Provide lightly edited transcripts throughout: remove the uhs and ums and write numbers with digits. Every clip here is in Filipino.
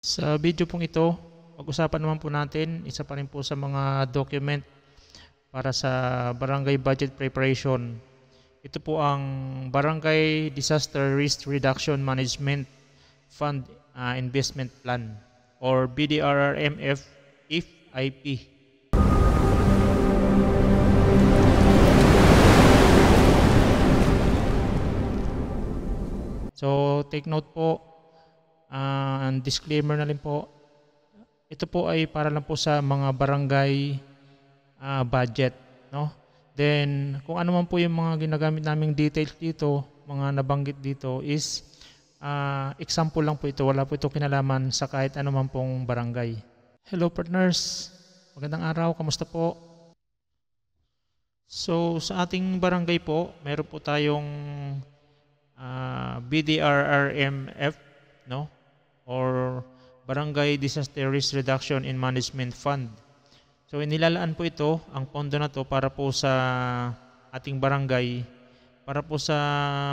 Sa video pong ito, pag-usapan naman po natin, isa pa rin po sa mga document para sa Barangay Budget Preparation. Ito po ang Barangay Disaster Risk Reduction Management Fund Investment Plan or BDRRMF if IP. So take note po, and disclaimer na rin po, ito po ay para lang po sa mga barangay budget, no? Then kung ano man po yung mga ginagamit naming details dito, mga nabanggit dito is example lang po ito, wala po ito kinalaman sa kahit ano man pong barangay. Hello partners, magandang araw, kamusta po? So sa ating barangay po, meron po tayong BDRRMF, no? Or Barangay Disaster Risk Reduction and Management Fund. So inilalaan po ito, ang pondo na to para po sa ating barangay, para po sa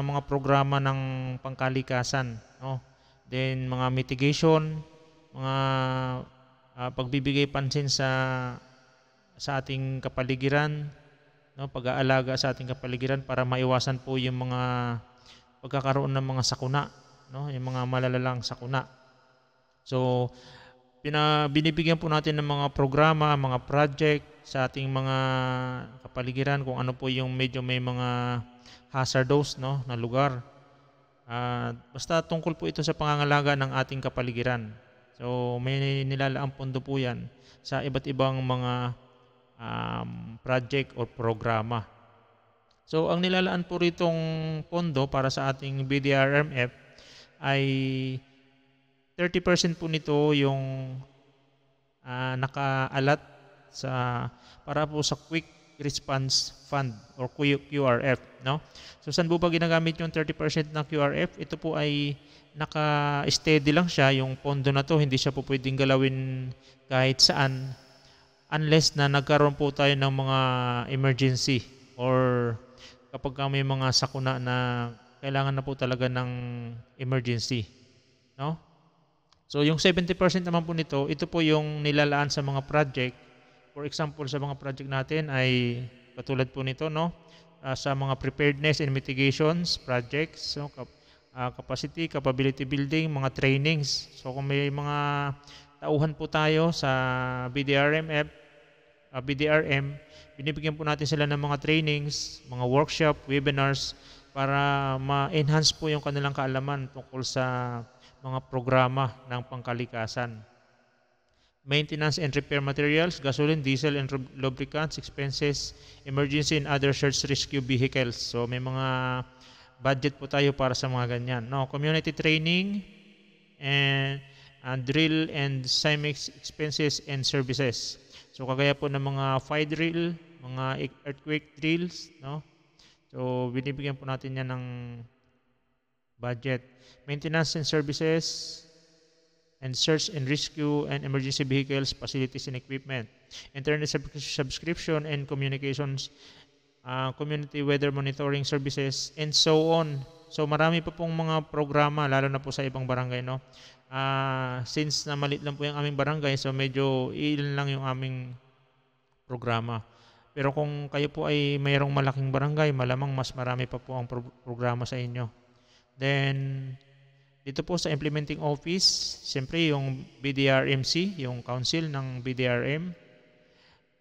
mga programa ng pangkalikasan, no? Then mga mitigation, mga pagbibigay pansin sa ating kapaligiran, no? Pag-aalaga sa ating kapaligiran para maiwasan po yung mga pagkakaroon ng mga sakuna, no? Yung mga malalalang sakuna. So binibigyan po natin ng mga programa, mga project sa ating mga kapaligiran kung ano po yung medyo may mga hazardous, no, na lugar. Basta tungkol po ito sa pangangalaga ng ating kapaligiran. So may nilalaang pondo po yan sa iba't ibang mga project o programa. So ang nilalaan po ritong pondo para sa ating BDRMF ay 30% po nito yung nakaalat para po sa Quick Response Fund or QRF, no? So saan po ba ginagamit yung 30% ng QRF? Ito po ay naka-steady lang siya, yung pondo na to, hindi siya po pwedeng galawin kahit saan unless na nagkaroon po tayo ng mga emergency or kapag may mga sakuna na kailangan na po talaga ng emergency, no? So yung 70% naman po nito, ito po yung nilalaan sa mga project. For example, sa mga project natin ay katulad po nito, no? Sa mga preparedness and mitigations projects, so capacity, capability building, mga trainings. So kung may mga tauhan po tayo sa BDRM, binibigyan po natin sila ng mga trainings, mga workshop, webinars para ma-enhance po yung kanilang kaalaman tungkol sa mga programa ng pangkalikasan. Maintenance and repair materials, gasoline, diesel, and lubricants, expenses, emergency and other search rescue vehicles. So may mga budget po tayo para sa mga ganyan. No, community training and drill and CIMEX expenses and services. So kagaya po ng mga fire drill, mga earthquake drills, no? So binibigyan po natin yan ng budget. Maintenance and services and search and rescue and emergency vehicles, facilities and equipment. Internet subscription and communications, community weather monitoring services, and so on. So marami pa pong mga programa, lalo na po sa ibang barangay, no? Since na maliit lang po yung aming barangay, so medyo ilan lang yung aming programa. Pero kung kayo po ay mayroong malaking barangay, malamang mas marami pa po ang programa sa inyo. Then, dito po sa implementing office, siyempre yung BDRMC, yung council ng BDRM.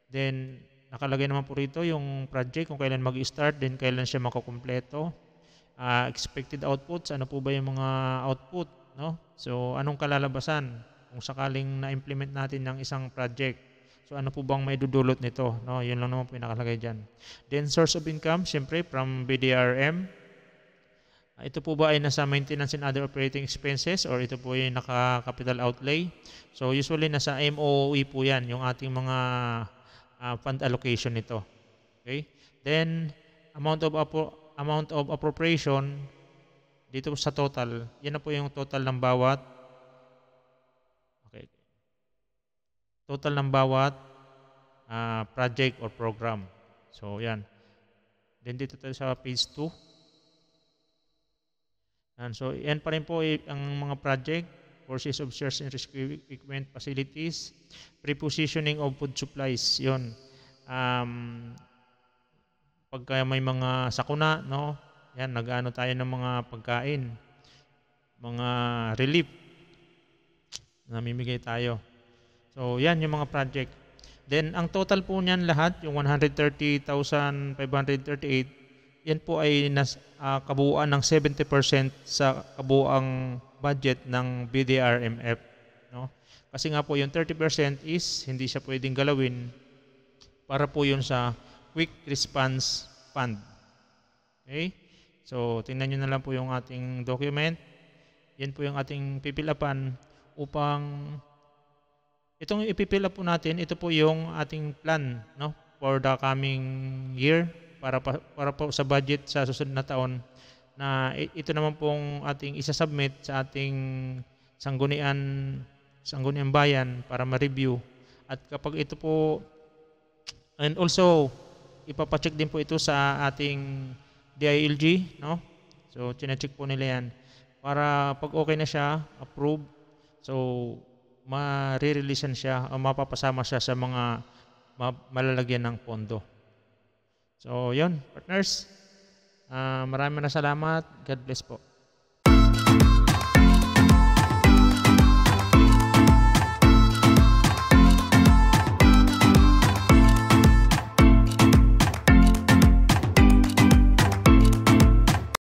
Then, nakalagay naman po rito yung project, kung kailan mag-start, then kailan siya makakumpleto. Expected outputs, ano po ba yung mga output, no? So, anong kalalabasan kung sakaling na-implement natin ng isang project? So, ano po bang may dudulot nito, no? Yun lang naman po yung nakalagay dyan. Then, source of income, siyempre, from BDRM. Ito po ba ay nasa maintenance and other operating expenses or ito po yung naka-capital outlay? So usually nasa MOE po yan, yung ating mga fund allocation nito. Okay? Then amount of appropriation dito sa total, yan na po yung total ng bawat project or program. So yan. Then dito tayo sa page 2. And so, yan pa rin po ang mga project. purchase of shares and rescue equipment facilities, prepositioning of food supplies, yun. Pagka may mga sakuna, no? Yan, nag-ano tayo ng mga pagkain, mga relief, namimigay tayo. So, yan yung mga project. Then, ang total po niyan lahat, yung 130,538, yan po ay kabuuan ng 70% sa kabuuang budget ng BDRMF. No? Kasi nga po yung 30% is hindi siya pwedeng galawin para po yun sa Quick Response Fund. Okay? So, tingnan nyo na lang po yung ating document. Yan po yung ating pipilapan upang itong ipipil up po natin, ito po yung ating plan, no, for the coming year para po sa budget sa susunod na taon, na ito naman pong ating isa-submit sa ating sangguniang bayan para ma-review. At kapag ito po, and also ipapacheck din po ito sa ating DILG, no? So chine-check po nila yan para pag okay na siya, approve, so ma-re-releasean siya o mapapasama siya sa mga malalagyan ng pondo. So, yun, partners. Maraming salamat. God bless po.